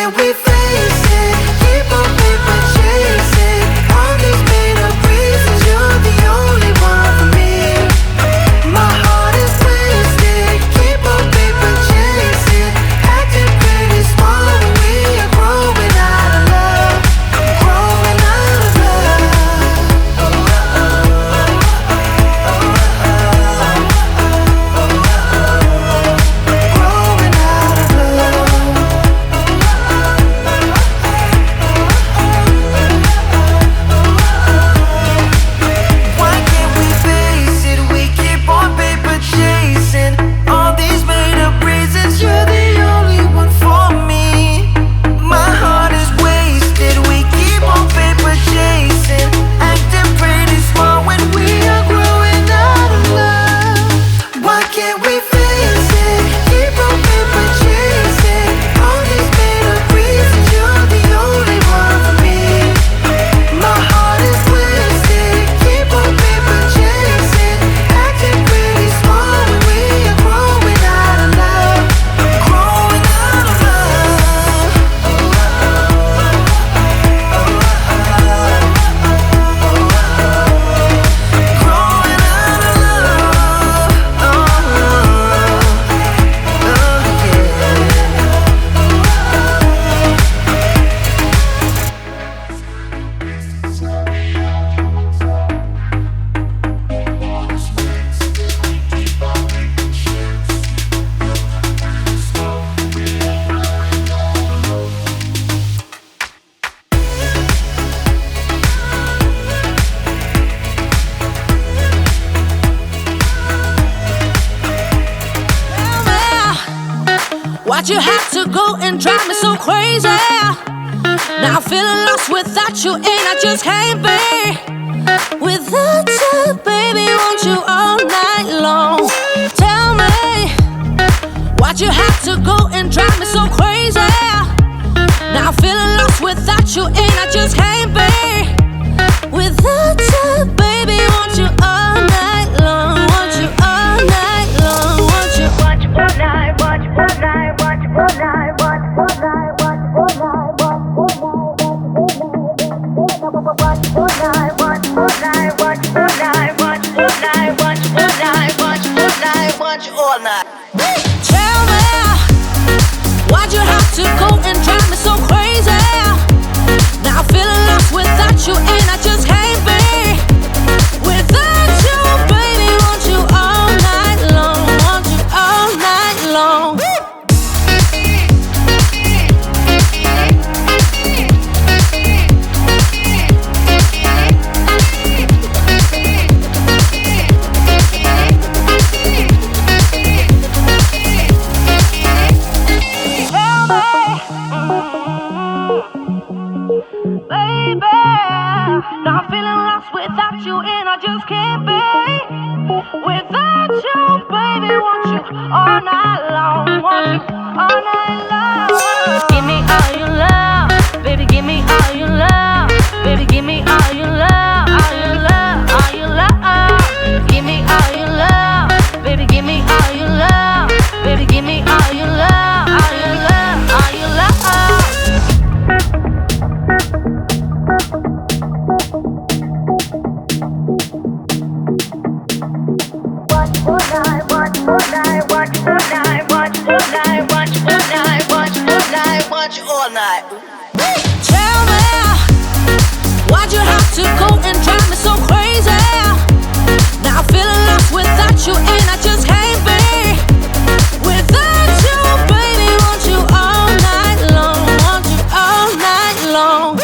can't we face it? Keep on paper chasing all these made up reasons. You're the only one for me. My heart is twisted. Keep on paper chasing, acting pretty small when we are growing out of love. Growing out of love. Growing out of love. Why can't we face it? We keep on paper chasing all these made up reasons. You're the only one for me. My heart is wasted. We keep on paper chasing, acting pretty small when we are growing out of love. Why can't we face it? Keep on paper chasing all these made up reasons. You're the only one for me. My heart is twisted. Keep on paper chasing, acting pretty small when we are growing out of love. Growing out of love. Growing out of Why'd you have to go and drive me so crazy? Now I'm feeling lost without you, and I just can't be without you, baby. Want you all night long. Tell me, why'd you have to go and drive me so crazy? Now I'm feeling lost without you, and I just can't be without you, baby. Want you all night long. Want you all night long. Want you all night. Want you all night. Want you all night. Want you all night. Want you all night. Want you all night. Want you all night. Want you all night. Want you all night. Want you all night. Want you all night. Want you all night. Tell me, why'd you have to go and drive me so crazy? Now I'm feeling lost without you, and I just can't be without you, baby. Want you all night long. Want you all night long. Baby, now I'm feeling lost without you, and I just can't be without you, baby. Want you all night long. Want you all night long. Give me all your love, baby. Give me all your love, baby. Give me all your love, all your love, all your love. Give me all your love, baby. Give me all your love, baby. Give me all your love, all your love, all your love. All night. Tell me, why'd you have to go and drive me so crazy? Now I'm feeling lost without you, and I just can't be without you, baby. Want you all night long. Want you all night long.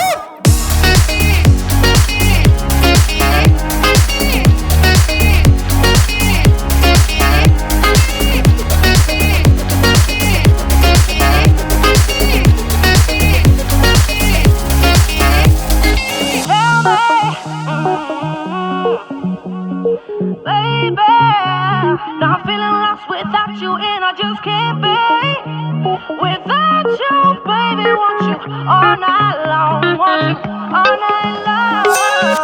Baby, now I'm feeling lost without you, and I just can't be without you, baby. Want you all night long. Want you all night long.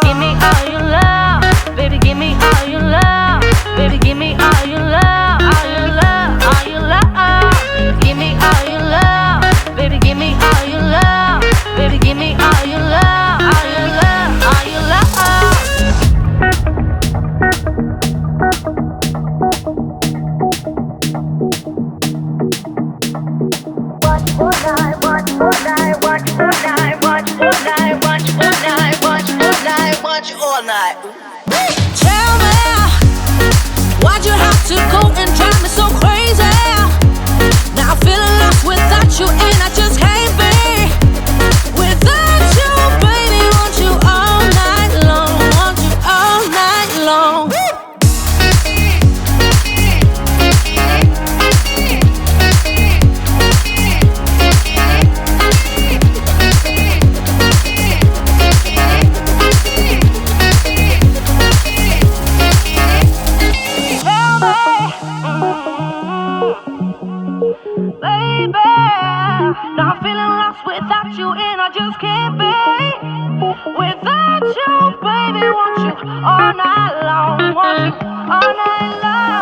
Give me all your love, baby. Give me all your love, baby. Give me all your love, all your love, all your love. Give me all your love, baby. Give me all your watch you all night. Tell me, why'd you have to go and drive me so crazy? Now I'm feeling lost without you, and I just can't be without you, baby. Want you all night long, want you all night long. Baby, now I'm feeling lost without you, and I just can't be without you, baby. Want you all night long, want you all night long.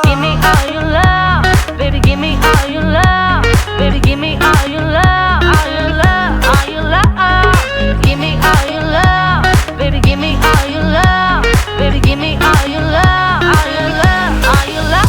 Give me all your love, baby. Give me all your love, baby. Give me all your love, all your love, all your love. Give me all your love, baby. Give me all your love, baby. Give me all your love, all your love, all your love.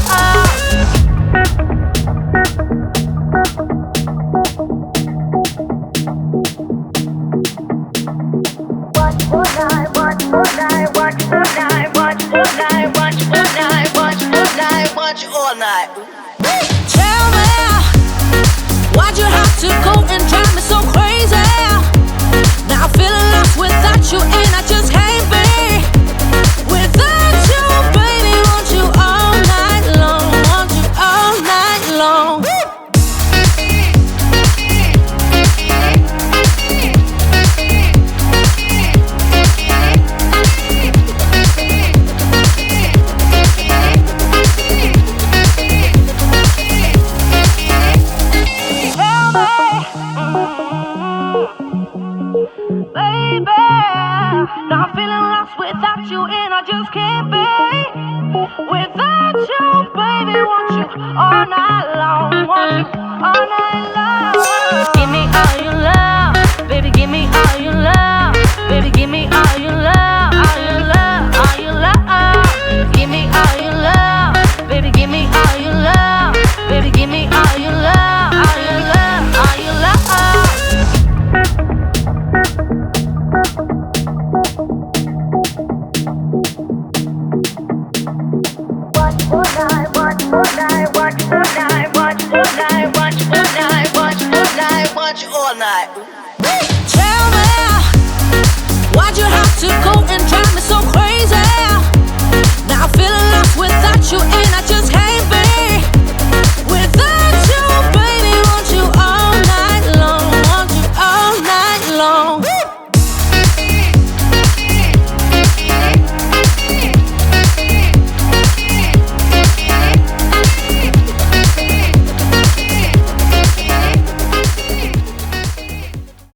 Watch you all night. Tell me, why'd you have to go and drive me so crazy? Now I'm feeling lost without you, and I just can't be without you, baby. Want you all night long, want you all night long. Baby, now I'm feeling lost without you, and I just can't be without you, baby. Want you all night long, want you all night long. Give me all your love, baby. Give me all your love, baby. Give me all your love, all your love, all your love. Give me all your love, baby. Give me all your love, baby. Give me all your love, all your love, all your love. Watch you all night. Tell me, why'd you have to go and drive me so crazy? Now I'm feeling lost without you, and I